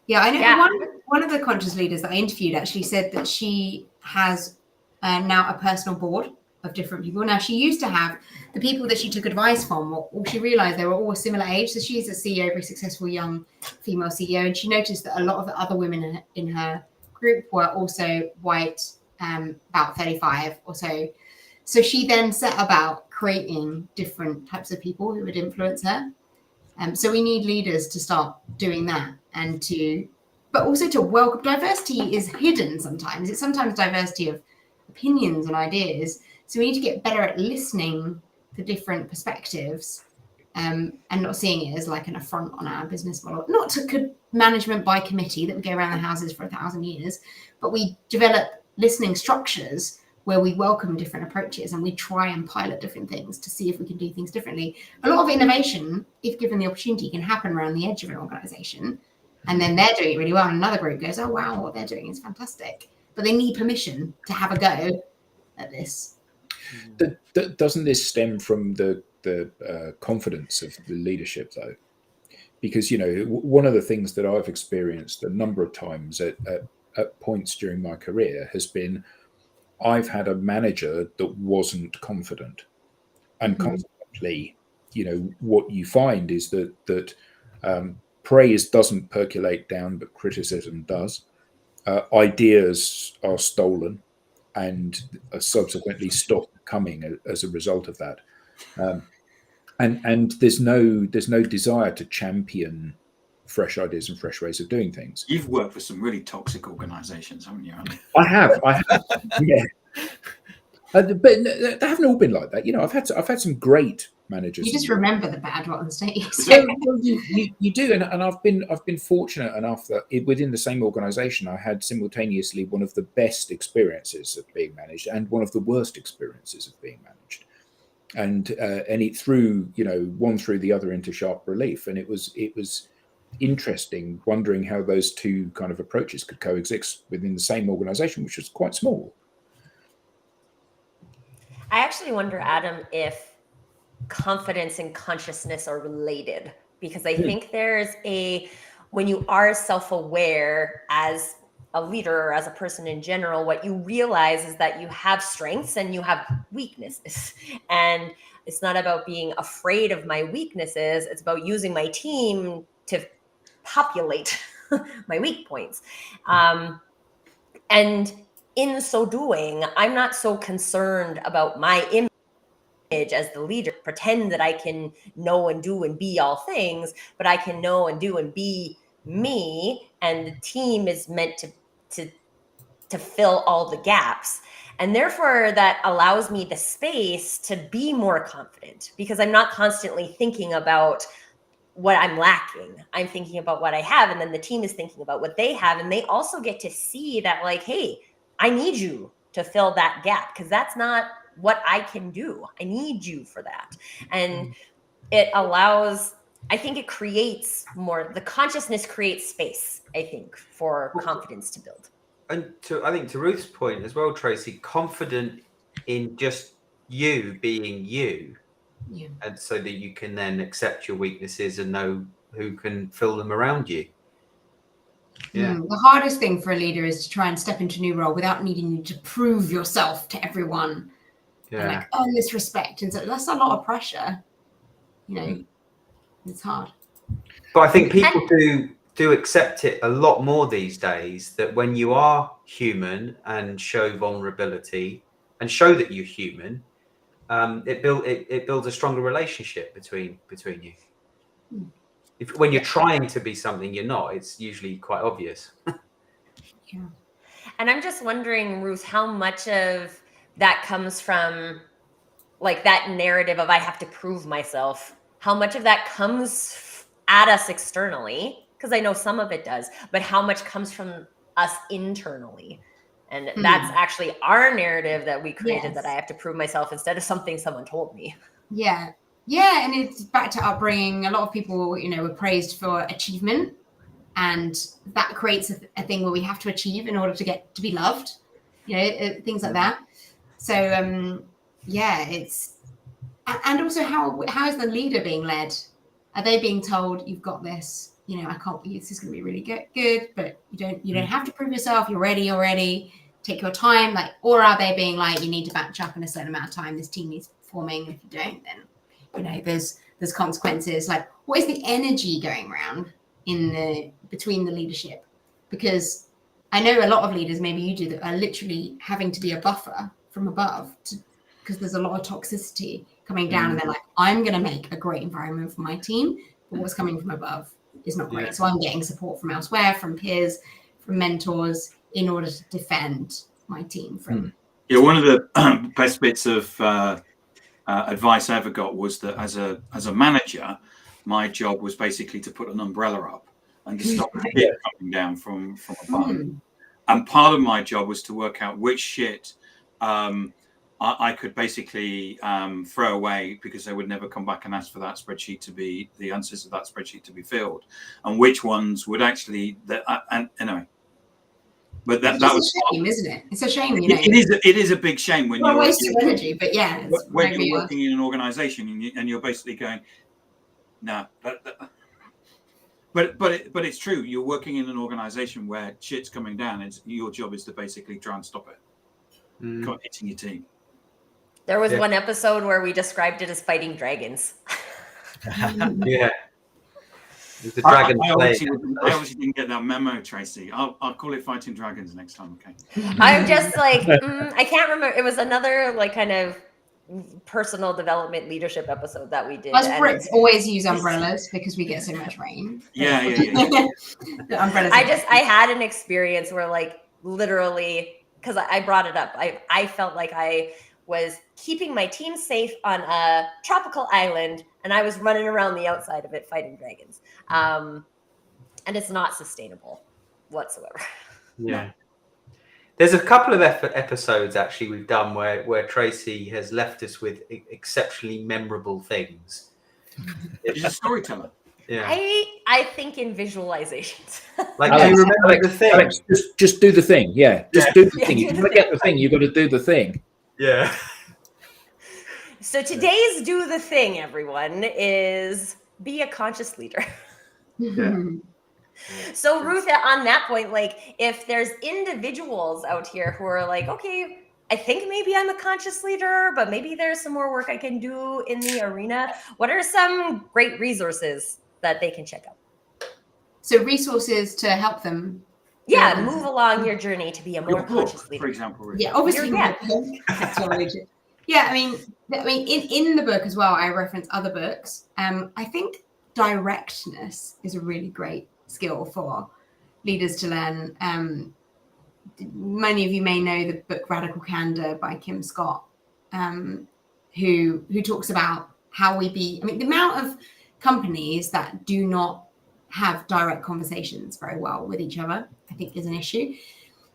Yeah, I know. Yeah. One of the conscious leaders that I interviewed actually said that she has now a personal board of different people. Now, she used to have the people that she took advice from, or she realized they were all a similar age. So she's a CEO, very successful young female CEO. And she noticed that a lot of the other women in her group were also white, about 35 or so. So she then set about creating different types of people who would influence her. So we need leaders to start doing that, but also to welcome. Diversity is hidden sometimes. It's sometimes diversity of opinions and ideas. So we need to get better at listening to different perspectives, and not seeing it as like an affront on our business model. Not to management by committee that we go around the houses for 1,000 years, but we develop listening structures where we welcome different approaches and we try and pilot different things to see if we can do things differently. A lot of innovation, if given the opportunity, can happen around the edge of an organization. And then they're doing it really well. And another group goes, oh, wow, what they're doing is fantastic. But they need permission to have a go at this. Doesn't this stem from the confidence of the leadership, though, because one of the things that I've experienced a number of times at points during my career has been I've had a manager that wasn't confident, and consequently, what you find is that praise doesn't percolate down, but criticism does. Ideas are stolen and subsequently stop coming as a result of that. And there's no desire to champion fresh ideas and fresh ways of doing things. You've worked for some really toxic organisations, haven't you, Andy? I have, yeah. But they haven't all been like that. I've had some great managers. You just remember the bad ones, don't you? Well, you do, and I've been fortunate enough that within the same organisation, I had simultaneously one of the best experiences of being managed and one of the worst experiences of being managed, and it threw one through the other into sharp relief, and it was interesting wondering how those two kind of approaches could coexist within the same organisation, which was quite small. I actually wonder, Adam, if confidence and consciousness are related, because I think when you are self-aware as a leader or as a person in general, what you realize is that you have strengths and you have weaknesses. And it's not about being afraid of my weaknesses. It's about using my team to populate my weak points. And in so doing, I'm not so concerned about my image as the leader, pretend that I can know and do and be all things, but I can know and do and be me, and the team is meant to fill all the gaps. And therefore that allows me the space to be more confident, because I'm not constantly thinking about what I'm lacking. I'm thinking about what I have, and then the team is thinking about what they have, and they also get to see that, like, hey, I need you to fill that gap, because that's not what I can do. I need you for that. And it allows, I think it creates more, the consciousness creates space, I think, for confidence to build. And I think to Ruth's point as well, Tracy, confident in just you being you. Yeah. And so that you can then accept your weaknesses and know who can fill them around you. Yeah. The hardest thing for a leader is to try and step into a new role without needing you to prove yourself to everyone. Yeah. And earn this respect. And so that's a lot of pressure. It's hard. But I think people do accept it a lot more these days, that when you are human and show vulnerability and show that you're human, it builds a stronger relationship between you. When you're trying to be something you're not, it's usually quite obvious. Yeah. And I'm just wondering, Ruth, how much of that comes from like that narrative of I have to prove myself? How much of that comes at us externally? Because I know some of it does, but how much comes from us internally? And that's actually our narrative that we created, that I have to prove myself instead of something someone told me. Yeah. Yeah. And it's back to upbringing. A lot of people, were praised for achievement, and that creates a thing where we have to achieve in order to be loved, things like that. So, it's, and also how is the leader being led? Are they being told, you've got this, I can't believe this is going to be really good, but you don't have to prove yourself. You're ready already. Take your time. Or are they being like, you need to batch up in a certain amount of time. This team is forming. If you don't, then, there's consequences. Like, what is the energy going around between the leadership? Because I know a lot of leaders, maybe you do, that are literally having to be a buffer from above because there's a lot of toxicity coming down, and they're like, I'm going to make a great environment for my team, but what's coming from above is not great. So I'm getting support from elsewhere, from peers, from mentors, in order to defend my team from. Yeah, one of the best bits of advice I ever got was that as a manager, my job was basically to put an umbrella up and to stop the shit coming down from above. And part of my job was to work out which shit I could basically throw away, because they would never come back and ask for that spreadsheet the answers of that spreadsheet to be filled, and which ones would actually. And anyway, But It's that just was a shame, isn't it? It's a shame, you know. it is a big shame when Not a you're waste of energy, but yeah, it's when very you're odd. working in an organization and you're basically going, no. But it's true. You're working in an organization where shit's coming down. It's your job is to basically try and stop it. Not hitting your team. There was one episode where we described it as fighting dragons. Yeah. The dragon I obviously didn't get that memo, Tracy. I'll call it Fighting Dragons next time, okay? I'm just like, I can't remember. It was another like kind of personal development leadership episode that we did. Us and Brits always use umbrellas because we get so much rain. Yeah. The umbrellas. I had an experience where like literally, because I brought it up, I felt like I was keeping my team safe on a tropical island and I was running around the outside of it fighting dragons. And it's not sustainable whatsoever. Yeah. There's a couple of episodes actually we've done where Tracy has left us with exceptionally memorable things. She's a storyteller. Yeah. I think in visualizations. Like, Alex, do you remember the thing? Alex, just do the thing. Yeah, just do the thing. do If the you want to get the thing, you've got to do the thing. Yeah. So today's do the thing, everyone, is be a conscious leader. Yeah. So Ruth, on that point, like if there's individuals out here who are like, okay, I think maybe I'm a conscious leader, but maybe there's some more work I can do in the arena. What are some great resources that they can check out? So resources to help them. Yeah, move along your journey to be a more Your book, conscious leader. for example. Ruth. Yeah, obviously. That's what I would do. Yeah, I mean, in the book as well, I reference other books. I think directness is a really great skill for leaders to learn. Many of you may know the book Radical Candor by Kim Scott, who talks about how we be. I mean, the amount of companies that do not have direct conversations very well with each other, I think, is an issue.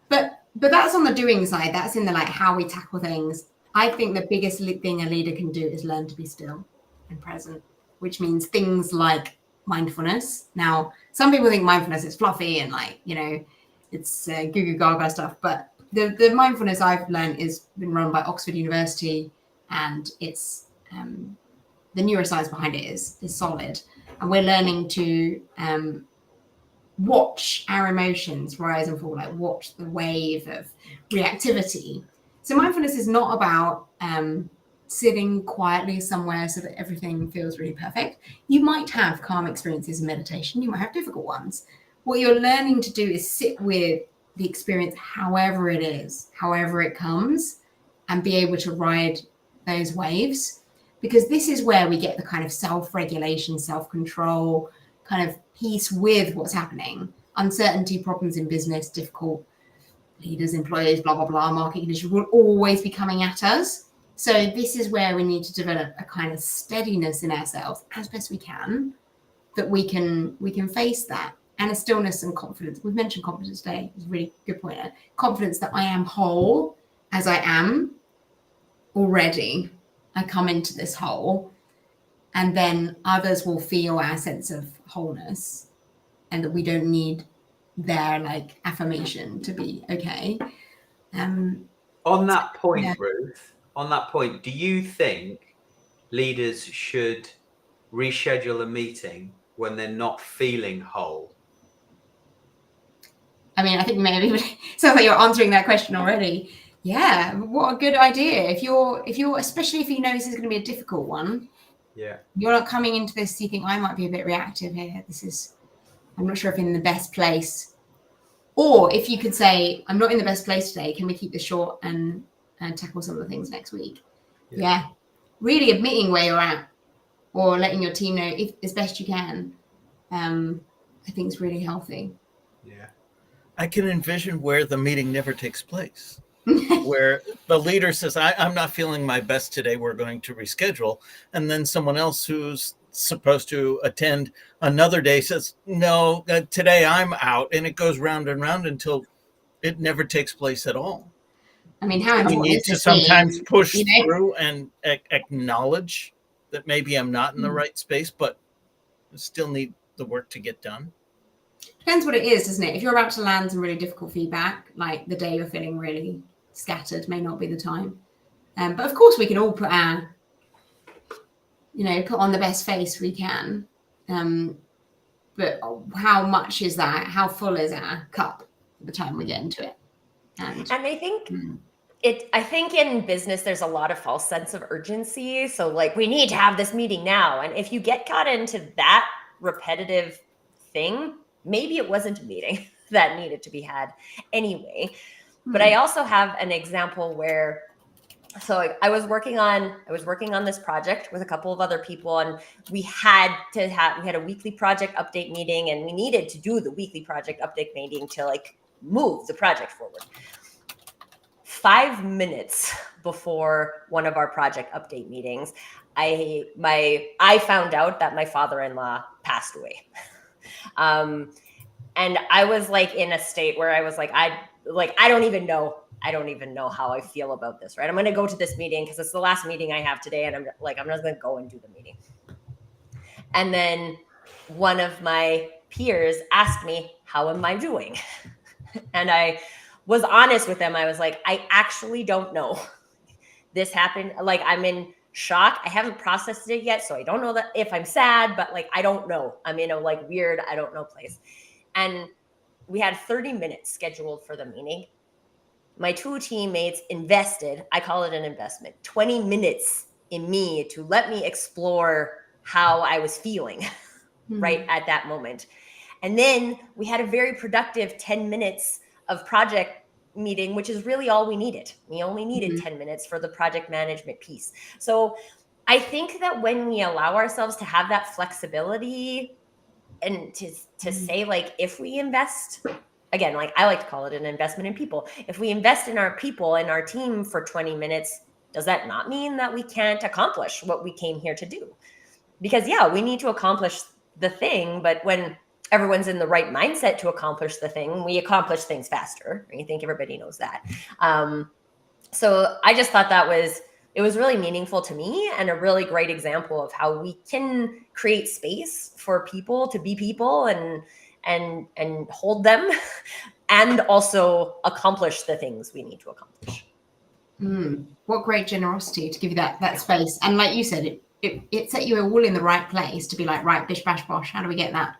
But that's on the doing side. That's in the like how we tackle things. I think the biggest thing a leader can do is learn to be still and present, which means things like mindfulness. Now, some people think mindfulness is fluffy and like, you know, it's goo goo gaga stuff. But the mindfulness I've learned is been run by Oxford University, and it's the neuroscience behind it is solid. And we're learning to watch our emotions rise and fall, like watch the wave of reactivity. So mindfulness is not about sitting quietly somewhere so that everything feels really perfect. You might have calm experiences in meditation. You might have difficult ones. What you're learning to do is sit with the experience, however it is, however it comes, and be able to ride those waves. Because this is where we get the kind of self-regulation, self-control, kind of peace with what's happening. Uncertainty, problems in business, difficult leaders, employees, blah, blah, blah, market conditions will always be coming at us. So this is where we need to develop a kind of steadiness in ourselves as best we can, that we can face that. And a stillness and confidence. We've mentioned confidence today. It's a really good point. Confidence that I am whole as I am already. I come into this whole, and then others will feel our sense of wholeness, and that we don't need their like affirmation to be okay. On that point, yeah. Ruth, on that point, do you think leaders should reschedule a meeting when they're not feeling whole? I mean, I think maybe sounds like you're answering that question already. Yeah, what a good idea. If you're, especially if you know this is going to be a difficult one. Yeah. You're not coming into this, you think I might be a bit reactive here. I'm not sure if I'm in the best place. Or if you could say, I'm not in the best place today, can we keep this short and tackle some of the things next week? Yeah. Really admitting where you're at, or letting your team know if as best you can, I think is really healthy. Yeah. I can envision where the meeting never takes place. Where the leader says, I'm not feeling my best today, we're going to reschedule. And then someone else who's supposed to attend another day says, no, today I'm out. And it goes round and round until it never takes place at all. I mean, how we need to sometimes push through and acknowledge that maybe I'm not in the right space, but I still need the work to get done. Depends what it is, doesn't it? If you're about to land some really difficult feedback, like the day you're feeling really scattered may not be the time. But of course, we can all put on the best face we can. But how much is that? How full is our cup by the time we get into it? And I think I think in business, there's a lot of false sense of urgency. So like, we need to have this meeting now. And if you get caught into that repetitive thing, maybe it wasn't a meeting that needed to be had anyway. But I also have an example where, so I was working on this project with a couple of other people, and we had a weekly project update meeting, and we needed to do the weekly project update meeting to like move the project forward. 5 minutes before one of our project update meetings, I found out that my father-in-law passed away. And I was like in a state where I was like, I don't even know how I feel about this, right? I'm going to go to this meeting because it's the last meeting I have today. And I'm just going to go and do the meeting. And then one of my peers asked me, how am I doing? And I was honest with them. I was like, I actually don't know. This happened. Like, I'm in shock. I haven't processed it yet. So I don't know that if I'm sad, but like, I don't know. I'm in a like weird, I don't know place. And we had 30 minutes scheduled for the meeting. My two teammates invested, I call it an investment, 20 minutes in me to let me explore how I was feeling right at that moment. And then we had a very productive 10 minutes of project meeting, which is really all we needed. We only needed 10 minutes for the project management piece. So I think that when we allow ourselves to have that flexibility and to say, like, if we invest, again, like I like to call it an investment in people. If we invest in our people and our team for 20 minutes, does that not mean that we can't accomplish what we came here to do? Because yeah, we need to accomplish the thing, but when everyone's in the right mindset to accomplish the thing, we accomplish things faster. I think everybody knows that. So I just thought it was really meaningful to me and a really great example of how we can create space for people to be people and hold them and also accomplish the things we need to accomplish. What great generosity to give you that space. And like you said, it set you all in the right place to be like, right, bish, bash, bosh, how do we get that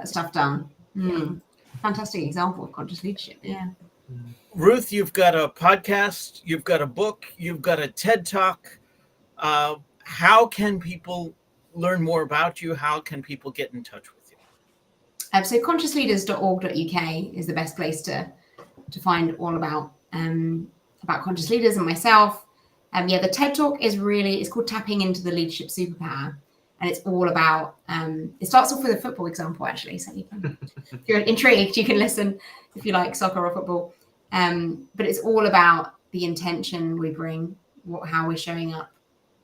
stuff done? Fantastic example of conscious leadership. Yeah. Ruth, you've got a podcast, you've got a book, you've got a TED Talk. How can people learn more about you? How can people get in touch with you? So consciousleaders.org.uk is the best place to find all about conscious leaders and myself. The TED Talk is called Tapping into the Leadership Superpower. And it's all about, it starts off with a football example, actually. So if you're intrigued, you can listen if you like soccer or football. But it's all about the intention we bring, how we're showing up.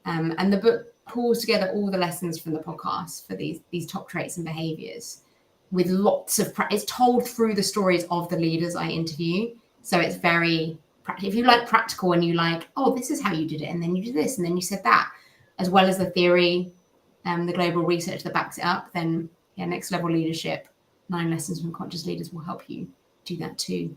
And the book pulls together all the lessons from the podcast for these top traits and behaviors with lots of it's told through the stories of the leaders I interview. So it's very practical. If you like practical and you like, oh, this is how you did it, and then you did this, and then you said that, as well as the theory, the global research that backs it up, then next level leadership, 9 lessons from conscious leaders will help you do that too.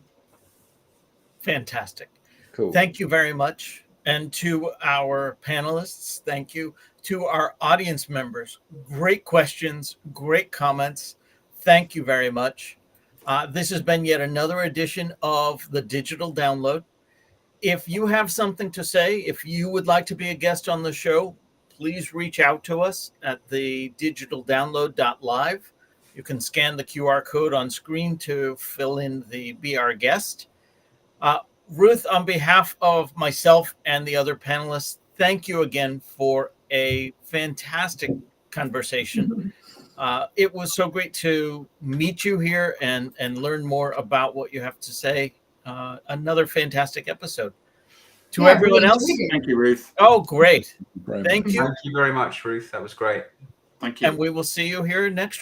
Fantastic. Cool. Thank you very much. And to our panelists, thank you. To our audience members, great questions, great comments. Thank you very much. This has been yet another edition of the Digital Download. If you have something to say, if you would like to be a guest on the show, please reach out to us at the digitaldownload.live. You can scan the QR code on screen to fill in the Be Our Guest. Ruth, on behalf of myself and the other panelists, thank you again for a fantastic conversation. It was so great to meet you here and learn more about what you have to say. Another fantastic episode. To everyone else, thank you, Ruth. Oh, great. Thank you. Thank you. Thank you very much, Ruth. That was great. Thank you. And we will see you here next